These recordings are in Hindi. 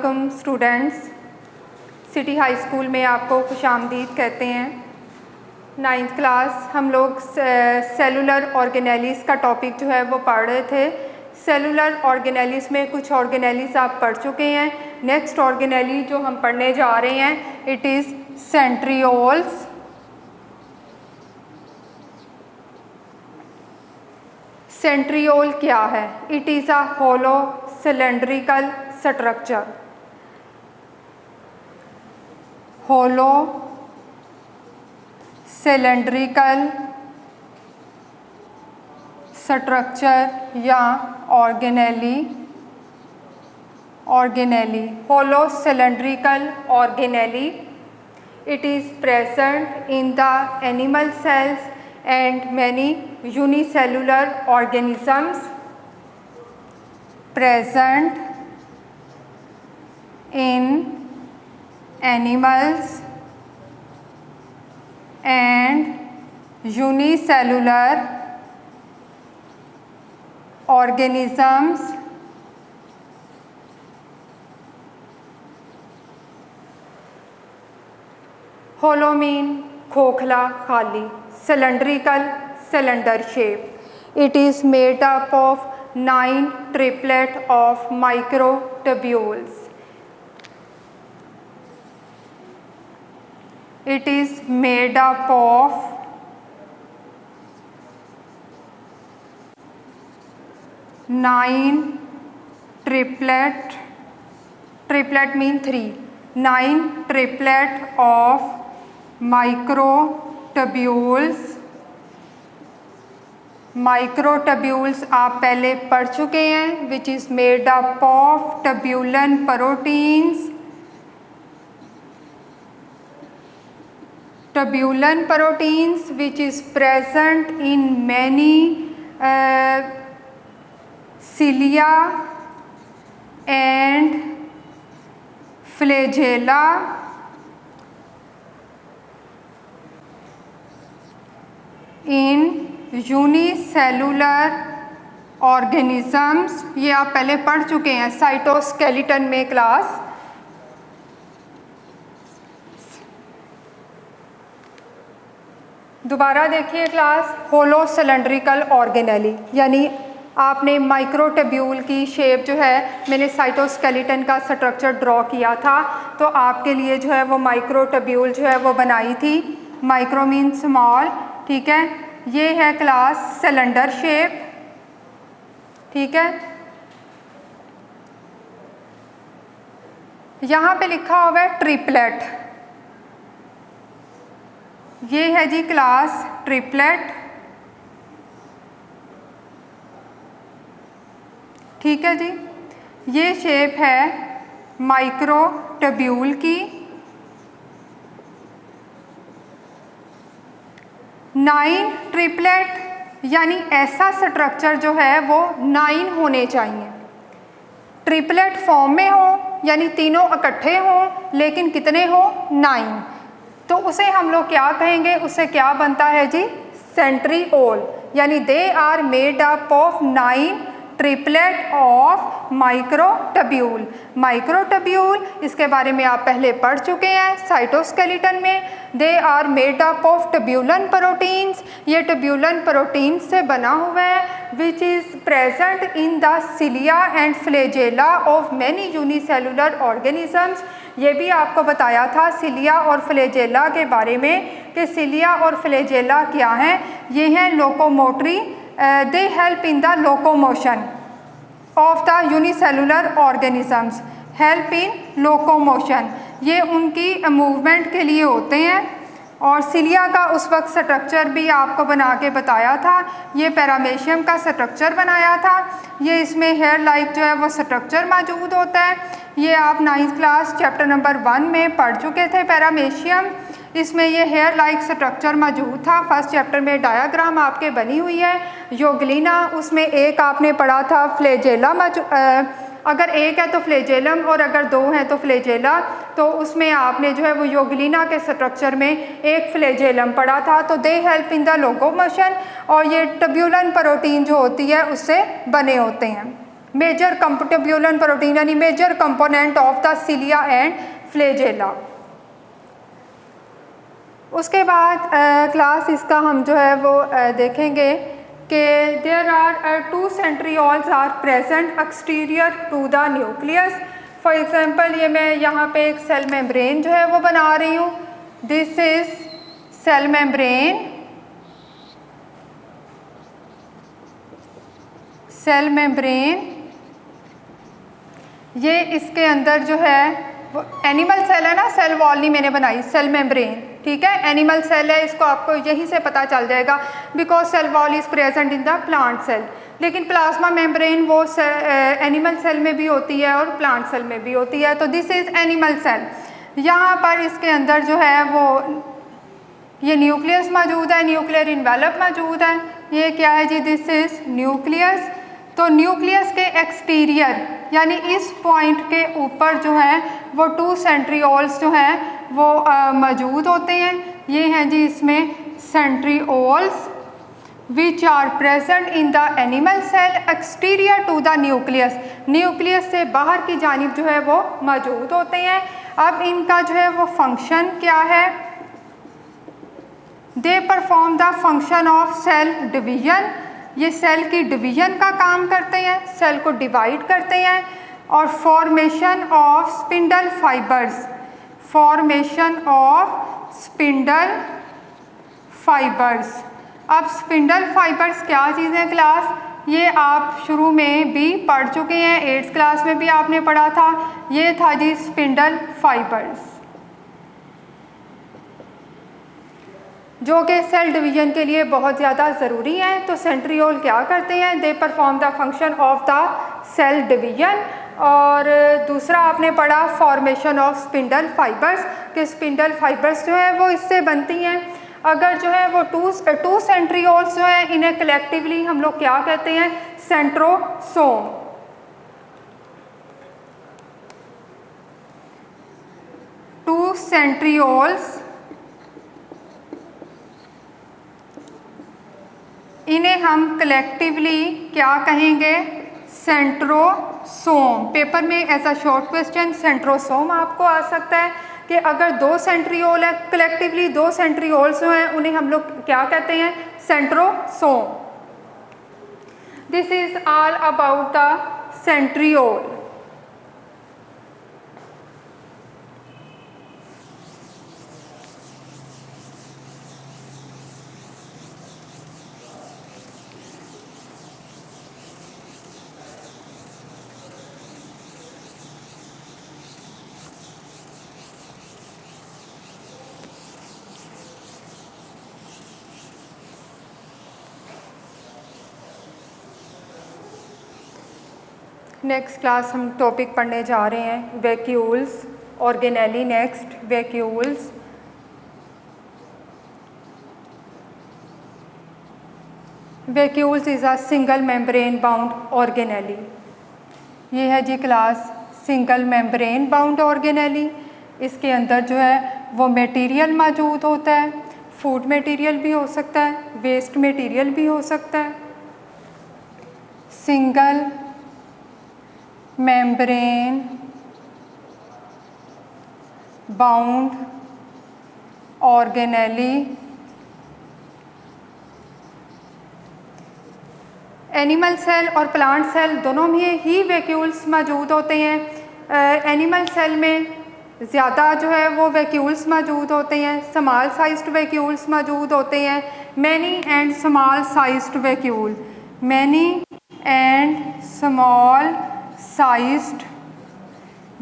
अस्सलामुअलैकुम स्टूडेंट्स, सिटी हाई स्कूल में आपको खुशामदीद कहते हैं। 9th क्लास हम लोग सेलुलर ऑर्गेनेलिस का टॉपिक जो है वो पढ़ रहे थे। सेलुलर ऑर्गेनेलिस में कुछ ऑर्गेनेलिस आप पढ़ चुके हैं। नेक्स्ट ऑर्गेनेली जो हम पढ़ने जा रहे हैं इट इज़ सेंट्रियोल्स। सेंट्रियोल क्या है? It is a hollow cylindrical structure. Hollow cylindrical structure या organelle hollow cylindrical organelle. It is present in the animal cells and many unicellular organisms. Present in animals and unicellular organisms. Hollow mean खोखला, खाली, cylindrical cylinder shape. It is made up of 9 triplet of microtubules. It is made up of 9 triplet mean 3, 9 triplet of microtubules आप पहले पढ़ चुके हैं, which is made up of tubulin proteins which is present in many cilia and flagella in unicellular organisms। ये आप पहले पढ़ चुके हैं साइटोस्केलेटन में क्लास। दोबारा देखिए क्लास, होलो सिलेंड्रिकल ऑर्गेनेली यानी आपने माइक्रोट्यूब्यूल की शेप जो है, मैंने साइटोस्केलेटन का स्ट्रक्चर ड्रॉ किया था तो आपके लिए जो है वो माइक्रोट्यूब्यूल जो है वो बनाई थी। माइक्रो मीन स्मॉल, ठीक है। ये है क्लास सिलेंडर शेप, ठीक है। यहाँ पे लिखा हुआ है ट्रिपलेट, ये है जी क्लास ट्रिपलेट, ठीक है जी। ये शेप है माइक्रोट्यूब्यूल की। 9 ट्रिपलेट यानी ऐसा स्ट्रक्चर जो है वो 9 होने चाहिए। ट्रिपलेट फॉर्म में हो यानी तीनों इकट्ठे हों, लेकिन कितने हो? 9। तो उसे हम लोग क्या कहेंगे? उससे क्या बनता है जी? सेंट्रियोल, यानी they are made up of 9 triplet of microtubule. Microtubule इसके बारे में आप पहले पढ़ चुके हैं साइटोस्केलेटन में। They are made up of tubulin proteins, ये ट्यूबुलन प्रोटीन्स से बना हुआ है, which is present in the cilia and flagella of many unicellular organisms. ये भी आपको बताया था सिलिया और फ्लैजेला के बारे में कि सिलिया और फ्लैजेला क्या हैं। ये हैं locomotory, they help in the locomotion of the unicellular organisms, help in locomotion, ये उनकी मूवमेंट के लिए होते हैं। और सिलिया का उस वक्त स्ट्रक्चर भी आपको बना के बताया था, ये पैरामेशियम का स्ट्रक्चर बनाया था। ये इसमें हेयर लाइक जो है वो स्ट्रक्चर मौजूद होता है। ये आप 9th क्लास चैप्टर नंबर 1 में पढ़ चुके थे पैरामेशियम। इसमें ये हेयर लाइक स्ट्रक्चर मौजूद था। फर्स्ट चैप्टर में डायाग्राम आपके बनी हुई है। योगलिना, उसमें एक आपने पढ़ा था फ्लैजेला, अगर एक है तो फ्लैजेलम और अगर 2 हैं तो फ्लैजेला। तो उसमें आपने जो है वो योगलिना के स्ट्रक्चर में एक फ्लैजेलम पढ़ा था। तो they help in the locomotion, और ये ट्यूबुलन प्रोटीन जो होती है उससे बने होते हैं। मेजर ट्यूब्यूलन प्रोटीन यानी major component of the cilia and flagella. उसके बाद क्लास इसका हम जो है वो देखेंगे कि there are 2 centrioles are present exterior to the nucleus. For example ये मैं यहाँ पे एक सेल मेम्ब्रेन जो है वो बना रही हूँ। This is cell membrane, cell membrane ये इसके अंदर जो है वो एनिमल सेल है ना, सेल वॉल नहीं मैंने बनाई, सेल मेम्ब्रेन, ठीक है, एनिमल सेल है, इसको आपको यहीं से पता चल जाएगा because cell wall is present in the plant cell. लेकिन प्लाज्मा मेम्ब्रेन वो एनिमल सेल में भी होती है और प्लांट सेल में भी होती है। तो दिस इज एनिमल सेल। यहाँ पर इसके अंदर जो है वो ये न्यूक्लियस मौजूद है, न्यूक्लियर इन्वेलप मौजूद है। ये क्या है जी? This is nucleus. तो न्यूक्लियस के एक्सटीरियर यानी इस पॉइंट के ऊपर जो है वो 2 सेंट्रियोल्स जो हैं वो मौजूद होते हैं। ये हैं जी इसमें centrioles which are present in the animal cell exterior to the nucleus. Nucleus से बाहर की जानिब जो है वो मौजूद होते हैं। अब इनका जो है वो फंक्शन क्या है? They perform the function of cell division. ये सेल की डिवीजन का काम करते हैं, सेल को डिवाइड करते हैं। और formation of spindle fibres, formation of spindle fibres. अब स्पिंडल फाइबर्स क्या चीज़ है क्लास? ये आप शुरू में भी पढ़ चुके हैं, 8th क्लास में भी आपने पढ़ा था। ये था जी स्पिंडल फाइबर्स जो कि सेल डिवीजन के लिए बहुत ज़्यादा ज़रूरी हैं। तो सेंट्रियोल क्या करते हैं? They perform the function of the cell division. और दूसरा आपने पढ़ा फॉर्मेशन ऑफ स्पिंडल फाइबर्स कि स्पिंडल फाइबर्स जो है वो इससे बनती हैं। अगर जो है वो टू सेंट्रियोल्स जो हैं इन्हें कलेक्टिवली हम लोग क्या कहते हैं? सेंट्रोसोम। टू सेंट्रियोल्स इन्हें हम कलेक्टिवली क्या कहेंगे? सेंट्रोसोम। पेपर में ऐसा शॉर्ट क्वेश्चन सेंट्रोसोम आपको आ सकता है कि अगर 2 सेंट्रियोल है, कलेक्टिवली 2 सेंट्रियोल्स जो हैं उन्हें हम लोग क्या कहते हैं? Centrosome. This is all about the centriole. Next class हम टॉपिक पढ़ने जा रहे हैं vacuoles, organelle. Next vacuoles. Vacuoles is a single membrane bound organelle. ये है जी class single membrane bound organelle. इसके अंदर जो है वो मटेरियल मौजूद होता है, फूड मटेरियल भी हो सकता है, वेस्ट मटेरियल भी हो सकता है। Single membrane bound organelle. Animal cell और प्लांट सेल दोनों में ही वैक्यूल्स मौजूद होते हैं। एनिमल सेल में ज़्यादा जो है वो वैक्यूल्स मौजूद होते हैं, स्मॉल साइज्ड वैक्यूल्स मौजूद होते हैं। Many and small sized vacuole, many and small sized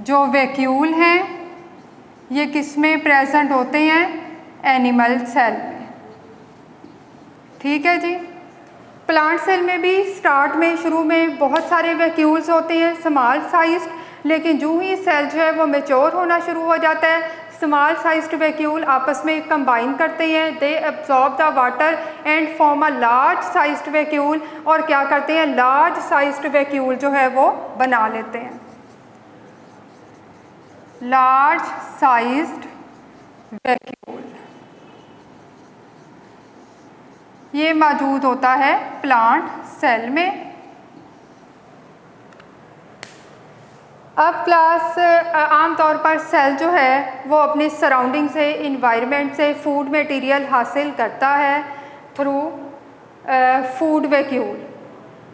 जो वैक्यूल हैं ये किस में प्रेजेंट होते हैं? एनिमल सेल में। ठीक है जी। प्लांट सेल में भी स्टार्ट में शुरू में बहुत सारे वैक्यूल्स होते हैं स्मॉल साइज्ड, लेकिन जो ही सेल जो है वो मैच्योर होना शुरू हो जाता है स्मॉल साइज्ड वैक्यूल आपस में कंबाइन करते हैं, they absorb the water and form a large sized vacuole, और क्या करते हैं? लार्ज साइज्ड वैक्यूल जो है वो बना लेते हैं। लार्ज साइज्ड वैक्यूल ये मौजूद होता है प्लांट सेल में। अब क्लास आमतौर पर सेल जो है वो अपनी सराउंडिंग से, इन्वायरमेंट से फूड मटेरियल हासिल करता है थ्रू फूड वैक्यूल,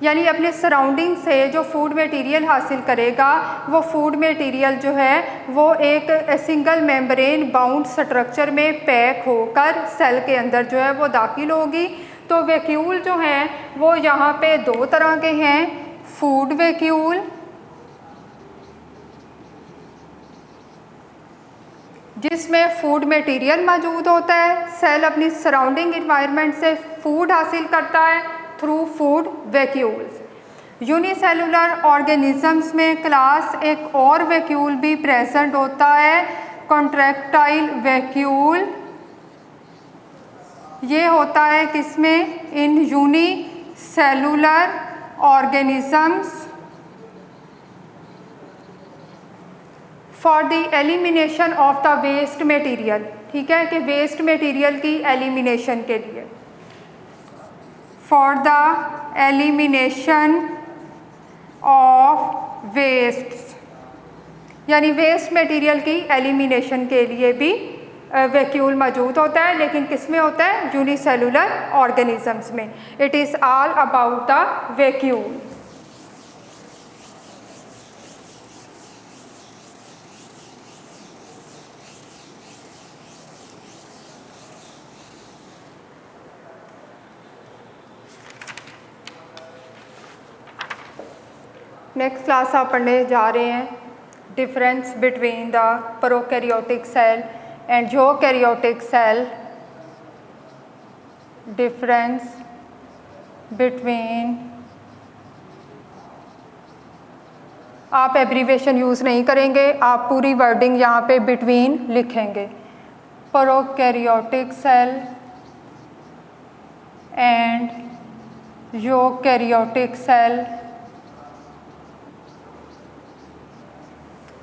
यानी अपने सराउंडिंग से जो फूड मटेरियल हासिल करेगा वो फूड मटेरियल जो है वो एक सिंगल मेम्ब्रेन बाउंड स्ट्रक्चर में पैक होकर सेल के अंदर जो है वो दाखिल होगी। तो वैक्यूल जो हैं वो यहाँ पे दो तरह के हैं, फूड वैक्यूल जिसमें फूड मटेरियल मौजूद होता है, सेल अपनी सराउंडिंग इन्वायरमेंट से फूड हासिल करता है through food vacuoles. Unicellular organisms में क्लास एक और वैक्यूल भी प्रेजेंट होता है, कॉन्ट्रैक्टाइल वैक्यूल। ये होता है किसमें? In unicellular organisms for the elimination of the waste material. ठीक है, कि वेस्ट मटेरियल की एलिमिनेशन के लिए, for the elimination of waste, यानी वेस्ट मटेरियल की एलिमिनेशन के लिए भी वैक्यूल मौजूद होता है, लेकिन किस में होता है? यूनिसेलुलर ऑर्गेनिजम्स में। It is all about the vacuole. Next class आप पढ़ने जा रहे हैं difference between the prokaryotic cell and eukaryotic cell. Difference between, आप एब्रीवेशन यूज़ नहीं करेंगे, आप पूरी वर्डिंग यहाँ पे बिटवीन लिखेंगे। Prokaryotic cell and eukaryotic cell.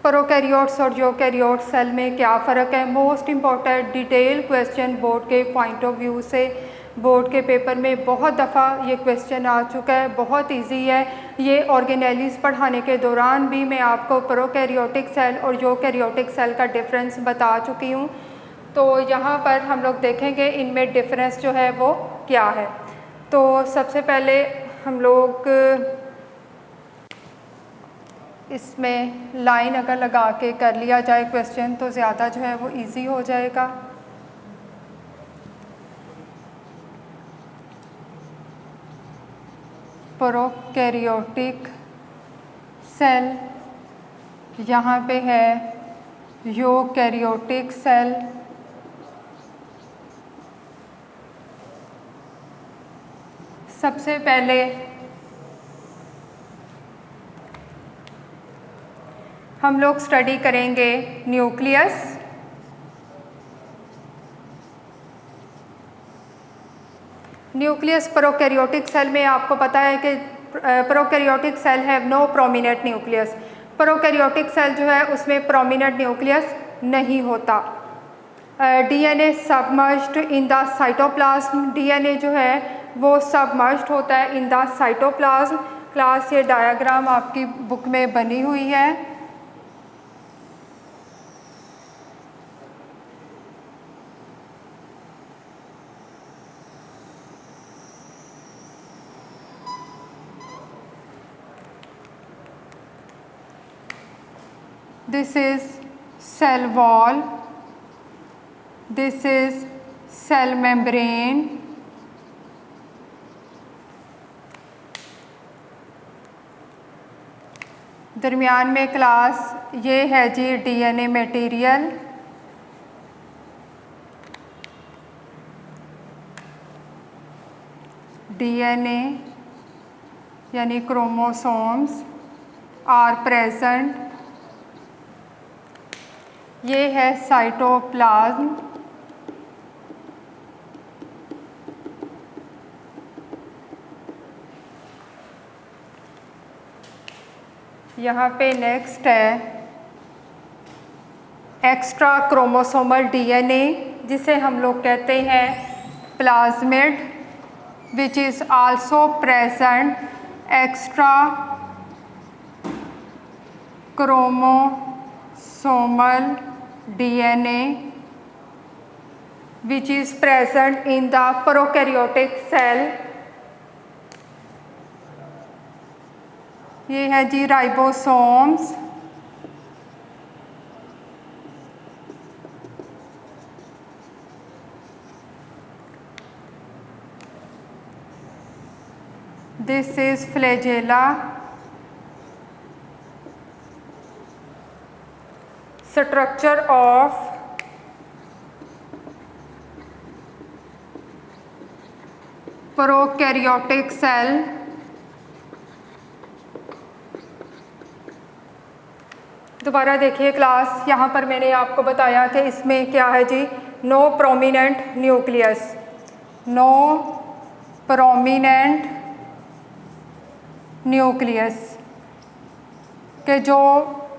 Prokaryotes और यूकैरियोट सेल में क्या फ़र्क है? Most important detail question board के पॉइंट ऑफ व्यू से, बोर्ड के पेपर में बहुत दफ़ा ये क्वेश्चन आ चुका है, बहुत इजी है। ये ऑर्गेनेलिस पढ़ाने के दौरान भी मैं आपको प्रोकैरियोटिक सेल और यूकैरियोटिक सेल का डिफरेंस बता चुकी हूँ। तो यहाँ पर हम लोग देखेंगे इनमें डिफरेंस जो है वो क्या है। तो सबसे पहले हम लोग इसमें लाइन अगर लगा के कर लिया जाए क्वेश्चन तो ज़्यादा जो है वो इजी हो जाएगा। प्रोकैरियोटिक सेल, यहाँ पे है यूकैरियोटिक सेल। सबसे पहले हम लोग स्टडी करेंगे न्यूक्लियस। न्यूक्लियस प्रोकैरियोटिक सेल में आपको पता है कि prokaryotic cell have no prominent nucleus. Prokaryotic cell जो है उसमें प्रोमिनेंट न्यूक्लियस नहीं होता। DNA submerged in the cytoplasm, DNA जो है वो सबमर्ज्ड होता है इन द साइटोप्लाज्म। क्लास ये डायग्राम आपकी बुक में बनी हुई है। This is cell wall, this is cell membrane, दरमियान में क्लास ये है जी डीएनए मटेरियल। डीएनए यानी क्रोमोसोम्स आर प्रेजेंट। ये है साइटोप्लाज्म। यहाँ पे नेक्स्ट है एक्स्ट्रा क्रोमोसोमल डीएनए, जिसे हम लोग कहते हैं plasmid, which is also present extra chromosomal DNA which is present in the prokaryotic cell। ये है जी ribosomes. This is flagella। Structure of prokaryotic cell। दोबारा देखिए क्लास, यहाँ पर मैंने आपको बताया कि इसमें क्या है जी, no prominent nucleus, no prominent nucleus के जो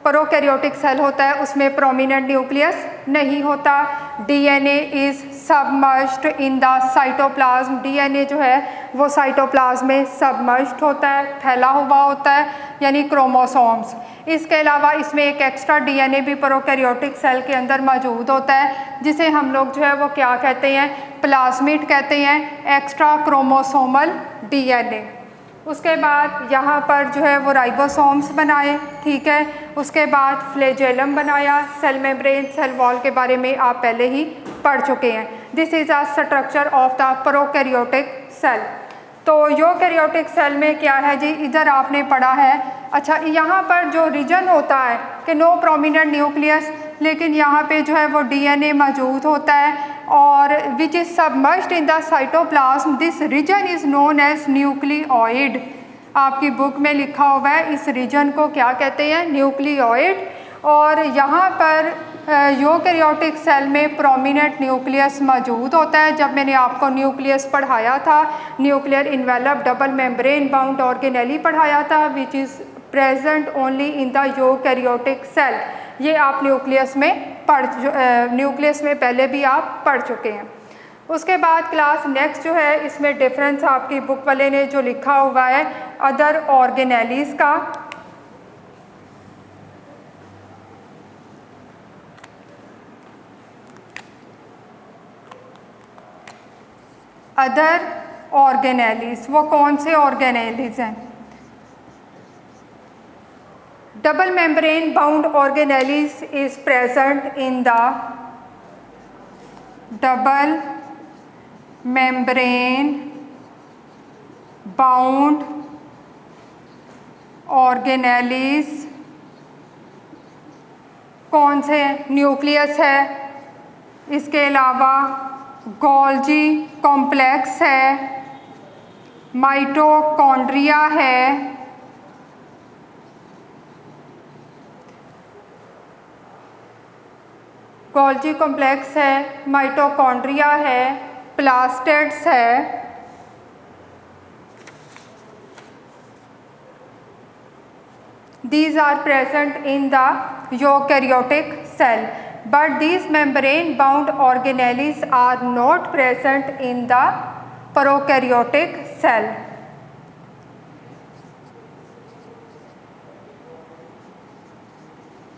प्रोकैरियोटिक सेल होता है उसमें प्रोमिनेंट न्यूक्लियस नहीं होता। DNA is submerged in the cytoplasm. DNA जो है वो साइटोप्लाज्म में सबमर्ज्ड होता है, फैला हुआ होता है, यानी क्रोमोसोम्स। इसके अलावा इसमें एक एक्स्ट्रा डीएनए भी प्रोकैरियोटिक सेल के अंदर मौजूद होता है, जिसे हम लोग जो है वो क्या कहते हैं, प्लाज्मिड कहते हैं, एक्स्ट्रा क्रोमोसोमल डीएनए। उसके बाद यहाँ पर जो है वो राइबोसोम्स बनाए, ठीक है। उसके बाद फ्लैजेलम बनाया, सेल मेम्ब्रेन, सेल वॉल के बारे में आप पहले ही पढ़ चुके हैं। This is a structure of the prokaryotic cell. तो यूकैरियोटिक सेल में क्या है जी, इधर आपने पढ़ा है, अच्छा यहाँ पर जो रीजन होता है कि नो प्रोमिनेंट न्यूक्लियस, लेकिन यहाँ पे जो है वो डीएनए मौजूद होता है और which is submerged in the cytoplasm. This region is known as nucleoid. आपकी बुक में लिखा हुआ है इस रीजन को क्या कहते हैं, न्यूक्लियोइड। और यहाँ पर यूकैरियोटिक सेल में प्रोमिनेंट न्यूक्लियस मौजूद होता है। जब मैंने आपको न्यूक्लियस पढ़ाया था, nuclear envelope double membrane bound organelle पढ़ाया था, which is present only in the eukaryotic cell. ये आप न्यूक्लियस में पहले भी आप पढ़ चुके हैं। उसके बाद क्लास नेक्स्ट जो है, इसमें डिफरेंस आपकी बुक वाले ने जो लिखा हुआ है अदर ऑर्गेनेलीज का। अदर ऑर्गेनेलीज, वो कौन से ऑर्गेनेलीज हैं? Double membrane bound organelles is present in the double membrane bound organelles. कौन से? न्यूक्लियस है, इसके अलावा गोल्जी कॉम्प्लेक्स है, माइटोकॉन्ड्रिया है, गोल्जी कॉम्प्लेक्स है, माइटोकॉन्ड्रिया है, प्लास्टेड्स है। These are present in the eukaryotic cell, but these membrane-bound organelles are not present in the prokaryotic cell.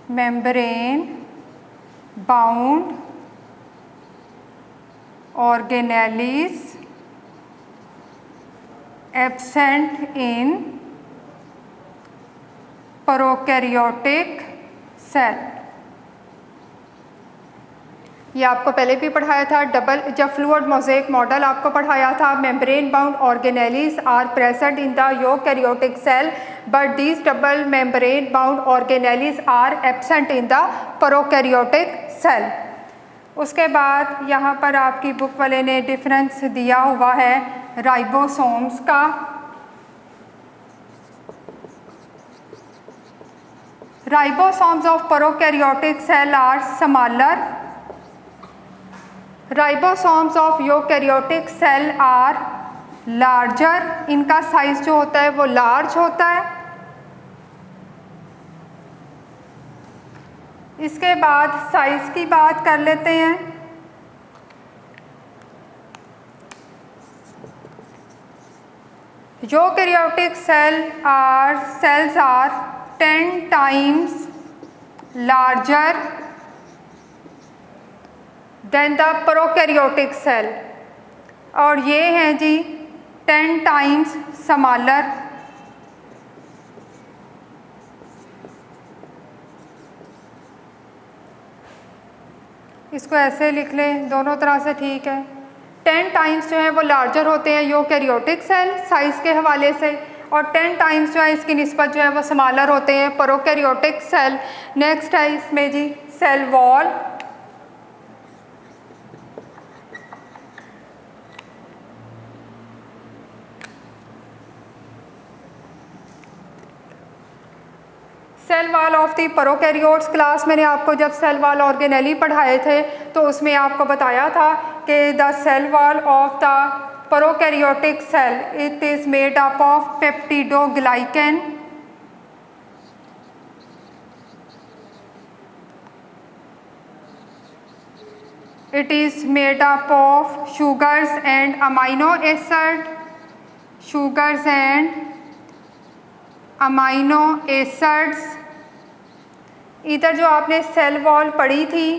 Membrane-bound organelles absent in prokaryotic cell. ये आपको पहले भी पढ़ाया था, जब फ्लूइड मोज़ेक मॉडल आपको पढ़ाया था। Membrane bound organelles are present in the eukaryotic cell, but these double membrane bound organelles are absent in the prokaryotic cell. उसके बाद यहाँ पर आपकी बुक वाले ने डिफरेंस दिया हुआ है राइबोसोम्स का। Ribosomes of prokaryotic cell are smaller. Ribosomes of eukaryotic cell are larger. इनका साइज जो होता है वो लार्ज होता है। इसके बाद साइज की बात कर लेते हैं। Eukaryotic cells are 10 times larger than the prokaryotic cell, और ये हैं जी 10 टाइम्स स्मॉलर। इसको ऐसे लिख लें, दोनों तरह से ठीक है। 10 टाइम्स जो है वो लार्जर होते हैं यूकैरियोटिक सेल साइज़ के हवाले से, और 10 टाइम्स जो है इसकी निस्बत जो है वो स्मॉलर होते हैं प्रोकैरियोटिक सेल। नेक्स्ट है इसमें जी cell wall. Cell wall of the prokaryotes class, मैंने आपको जब सेल वॉल ऑर्गेनेली पढ़ाए थे तो उसमें आपको बताया था कि the cell wall of the prokaryotic cell it is made up of peptidoglycan, it is made up of sugars and amino acid, sugars and amino acids. इधर जो आपने सेल वॉल पढ़ी थी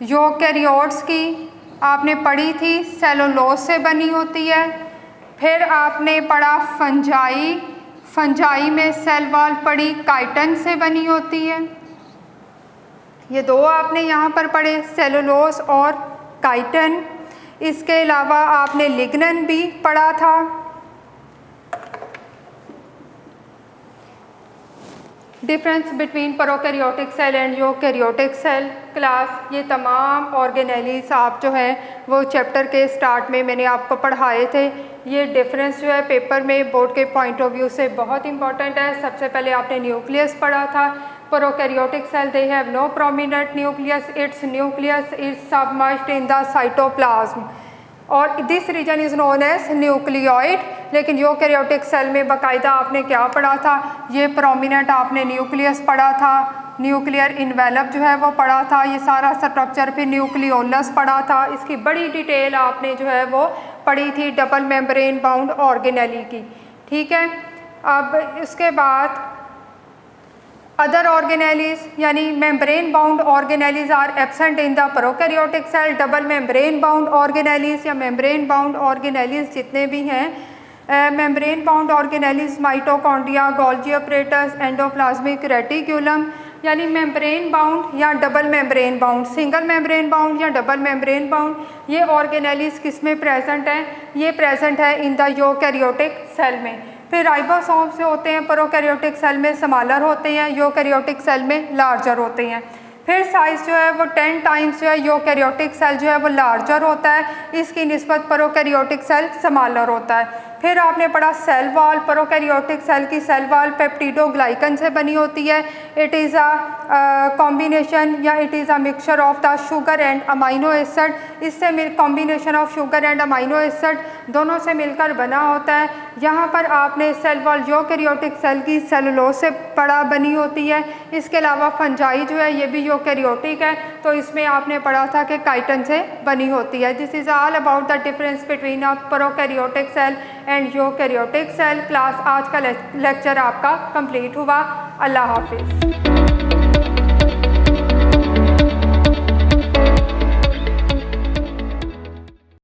यूकैरियोट्स की, आपने पढ़ी थी सेलुलोज से बनी होती है। फिर आपने पढ़ा फंजाई, फंजाई में सेल वॉल पढ़ी काइटन से बनी होती है। ये दो आपने यहाँ पर पढ़े सेलुलोज और काइटन। इसके अलावा आपने लिग्नन भी पढ़ा था। Difference between prokaryotic cell and eukaryotic cell class, ये तमाम ऑर्गेनेलीज आप जो है वो चैप्टर के स्टार्ट में मैंने आपको पढ़ाए थे। ये डिफरेंस जो है पेपर में बोर्ड के पॉइंट ऑफ व्यू से बहुत इंपॉर्टेंट है। सबसे पहले आपने न्यूक्लियस पढ़ा था। Prokaryotic cell they have no prominent nucleus, it's nucleus is submerged in the cytoplasm और this region is known as nucleoid. लेकिन यूकैरियोटिक सेल में बाकायदा आपने क्या पढ़ा था, ये प्रोमिनेंट आपने न्यूक्लियस पढ़ा था, न्यूक्लियर इन्वेलप जो है वो पढ़ा था, ये सारा स्ट्रक्चर, फिर न्यूक्लियोलस पढ़ा था। इसकी बड़ी डिटेल आपने जो है वो पढ़ी थी डबल मेम्ब्रेन बाउंड ऑर्गेनेली की। ठीक है, अब इसके बाद अदर ऑर्गेनेलीज यानी membrane bound organelles are absent in the prokaryotic cell. Double membrane bound organelles या मेम्ब्रेन बाउंड ऑर्गेनेलीज जितने भी हैं, membrane bound organelles mitochondria, Golgi apparatus, endoplasmic reticulum, यानी मेम्ब्रेन बाउंड या double membrane bound, single membrane bound या डबल मेम्ब्रेन बाउंड, ये ऑर्गेनेलीज किस में प्रेजेंट है, ये प्रेजेंट है इन द यूकैरियोटिक सेल में। फिर राइबोसोम्स जो होते हैं प्रोकैरियोटिक सेल में स्मॉलर होते हैं, यूकैरियोटिक सेल में लार्जर होते हैं। फिर साइज़ जो है वो 10 टाइम्स जो है यूकैरियोटिक सेल जो है वो लार्जर होता है, इसकी निस्बत प्रोकैरियोटिक सेल स्मॉलर होता है। फिर आपने पढ़ा सेल वॉल, प्रोकैरियोटिक सेल की सेल वॉल पेप्टिडोग्लाइकन से बनी होती है। इट इज़ अ कॉम्बिनेशन या it is a mixture of the sugar and amino acid. इससे combination of sugar and amino acid दोनों से मिलकर बना होता है। यहाँ पर आपने सेल वॉल यूकैरियोटिक सेल की सेलुलोज से पढ़ा बनी होती है। इसके अलावा फंजाई जो है ये भी यूकैरियोटिक है, तो इसमें आपने पढ़ा था कि काइटन से बनी होती है। This is all about the difference between a prokaryotic cell and eukaryotic cell. Class आज का लेक्चर आपका कंप्लीट हुआ। अल्लाह हाफिज़।